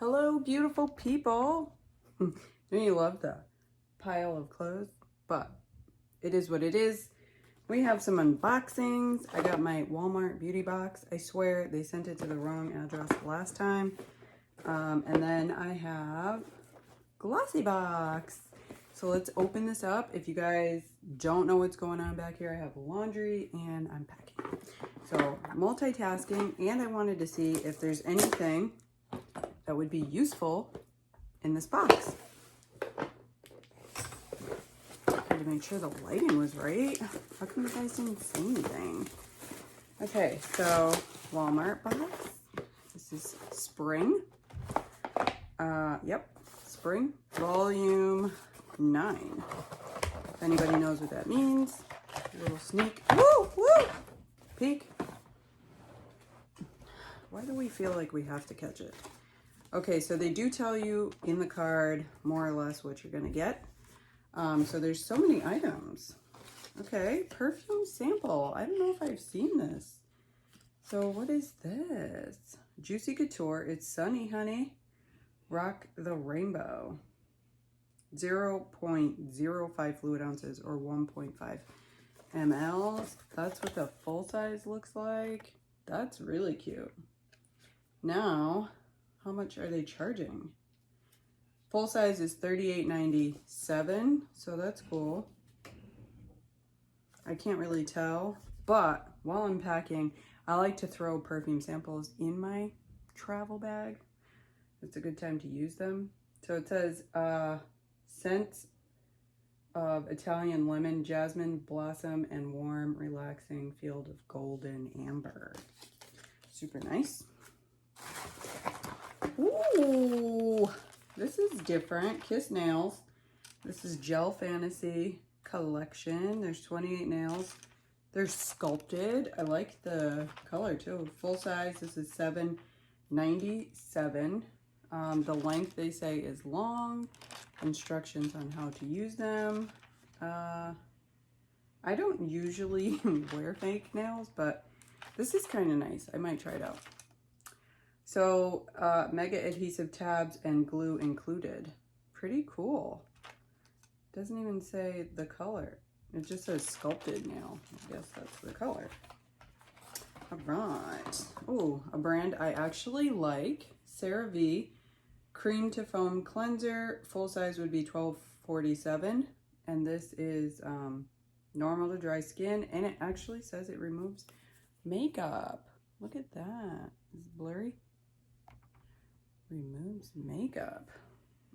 Hello, beautiful people. Don't you love the pile of clothes? But it is what it is. We have some unboxings. I got my Walmart beauty box. I swear they sent it to the wrong address last time. And then I have Glossybox. So let's open this up. If you guys don't know what's going on back here, I have laundry and I'm packing. So multitasking, and I wanted to see if there's anything that would be useful in this box. I had to make sure the lighting was right. How come you guys didn't see anything? Okay, so Walmart box. This is spring. Yep, spring volume 9. If anybody knows what that means, a little sneak. Woo, woo, peek. Why do we feel like we have to catch it? Okay, so they do tell you in the card more or less what you're gonna get. So there's so many items. Okay, perfume sample. I don't know if I've seen this. So what is this? Juicy Couture. It's Sunny Honey. Rock the Rainbow. 0.05 fluid ounces or 1.5 mLs. That's what the full size looks like. That's really cute. Now, how much are they charging? Full size is $38.97, so that's cool. I can't really tell, but while I'm packing, I like to throw perfume samples in my travel bag. It's a good time to use them. So it says scents of Italian lemon, jasmine, blossom, and warm, relaxing field of golden amber. Super nice. Ooh, this is different. Kiss Nails. This is Gel Fantasy Collection. There's 28 nails. They're sculpted. I like the color too. Full size, this is $7.97. The length they say is long. Instructions on how to use them. I don't usually wear fake nails, but this is kind of nice. I might try it out. So, mega adhesive tabs and glue included. Pretty cool. Doesn't even say the color. It just says sculpted nail. I guess that's the color. All right. Oh, a brand I actually like. CeraVe Cream to Foam Cleanser. Full size would be $12.47. And this is normal to dry skin. And it actually says it removes makeup. Look at that. Is it blurry? Removes makeup.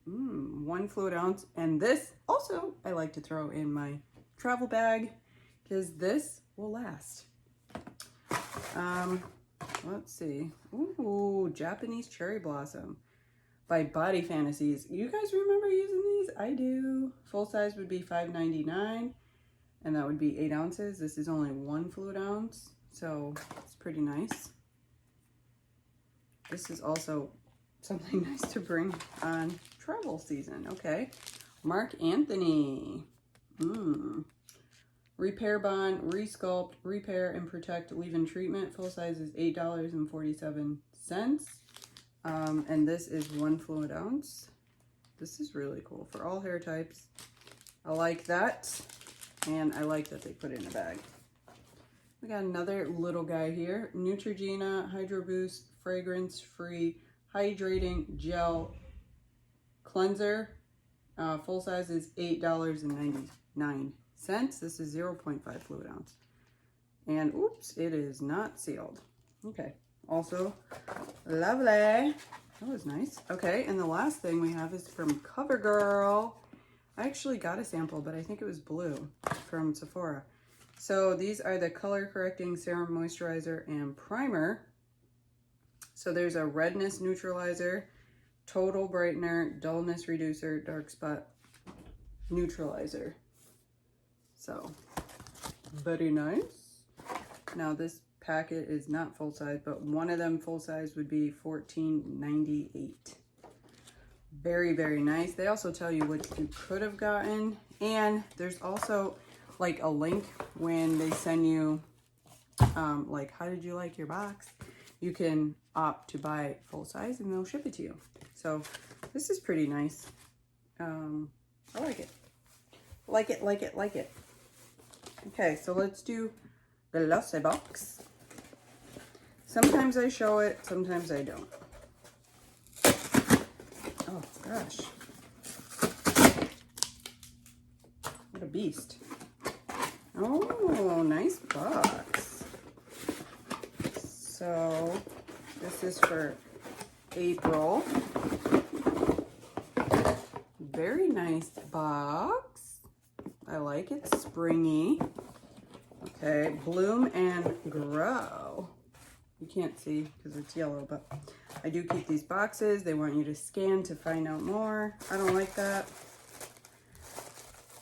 1 fluid ounce. And this also I like to throw in my travel bag because this will last. Let's see. Ooh, Japanese Cherry Blossom by Body Fantasies. You guys remember using these? I do. Full size would be $5.99 and that would be 8 ounces. This is only 1 fluid ounce, so it's pretty nice. This is also something nice to bring on travel season. Okay. Mark Anthony. Repair Bond, Resculpt, Repair and Protect Leave-In Treatment. Full size is $8.47. And this is 1 fluid ounce. This is really cool for all hair types. I like that. And I like that they put it in a bag. We got another little guy here. Neutrogena Hydro Boost Fragrance-Free Hydrating Gel Cleanser. Full size is $8.99. This is 0.5 fluid ounce. And oops, it is not sealed. Okay. Also, lovely. That was nice. Okay, and the last thing we have is from CoverGirl. I actually got a sample, but I think it was blue from Sephora. So these are the color correcting serum moisturizer and primer. So there's a redness neutralizer, total brightener, dullness reducer, dark spot neutralizer. So very nice. Now this packet is not full size, but one of them full size would be $14.98. Very, very nice. They also tell you what you could have gotten, and there's also like a link when they send you like, how did you like your box? you can opt to buy full size and they'll ship it to you. So this is pretty nice. I like it. Like it, like it, like it. Okay, so let's do the Glossybox. Sometimes I show it, sometimes I don't. Oh gosh. What a beast. Oh, nice box. So this is for April. Very nice box. I like it. Springy. Okay, Bloom and Grow. You can't see because it's yellow, but I do keep these boxes. They want you to scan to find out more. I don't like that.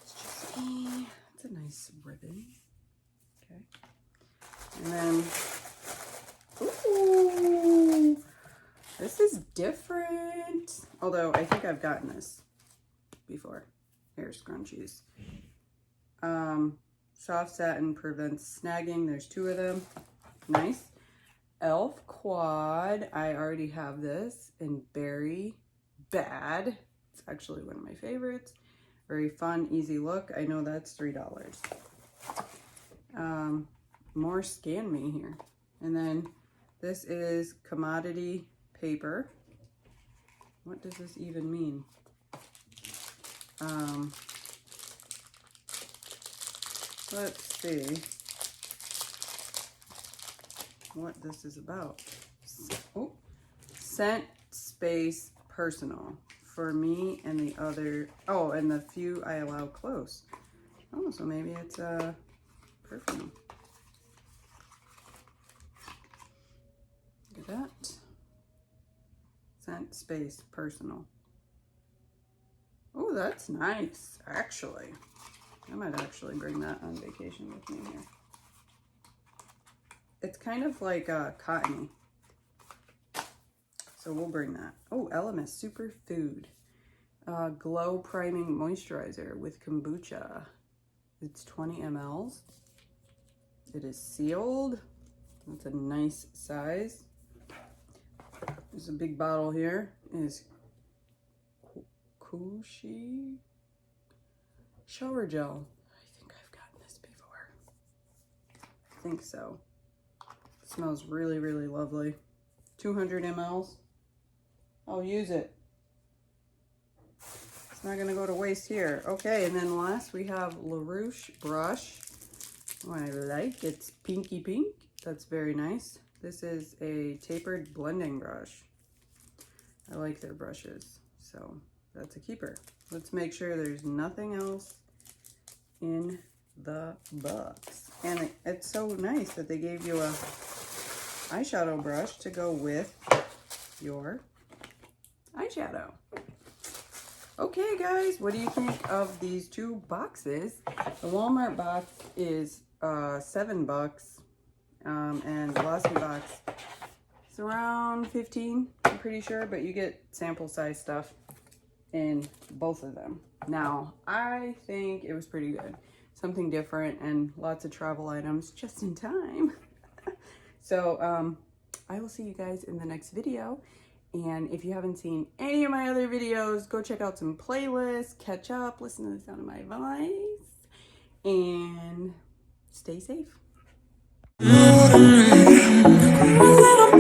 It's just me. It's a nice ribbon. Okay. And then, ooh, this is different. Although I think I've gotten this before. Hair scrunchies. Soft satin prevents snagging. There's 2 of them. Nice. Elf Quad. I already have this in Berry Bad. It's actually one of my favorites. Very fun, easy look. I know that's $3. More Scan Me here. And then this is commodity paper. What does this even mean? Let's see what this is about. Oh, Scent Space Personal for me and the other, oh, and the few I allow close. Oh, so maybe it's a perfume. Look at that. Scent Space Personal. Oh, that's nice, actually. I might actually bring that on vacation with me here. It's kind of like cottony. So we'll bring that. Oh, Elemis Superfood. Glow Priming Moisturizer with kombucha. It's 20 mLs. It is sealed. That's a nice size. There's a big bottle here. It is Kushi shower gel. I think I've gotten this before. I think so. It smells really, really lovely. 200 mLs. I'll use it. It's not gonna go to waste here. Okay, and then last we have LaRouche brush. Oh, I like it's pinky pink. That's very nice. This is a tapered blending brush. I like their brushes, so that's a keeper. Let's make sure there's nothing else in the box. And it's so nice that they gave you a eyeshadow brush to go with your eyeshadow. Okay guys, what do you think of these 2 boxes? The Walmart box is $7, and Glossybox is around 15, I'm pretty sure, but you get sample size stuff in both of them. Now, I think it was pretty good. Something different and lots of travel items just in time. So, I will see you guys in the next video. And if you haven't seen any of my other videos, go check out some playlists, catch up, listen to the sound of my voice, and stay safe. A little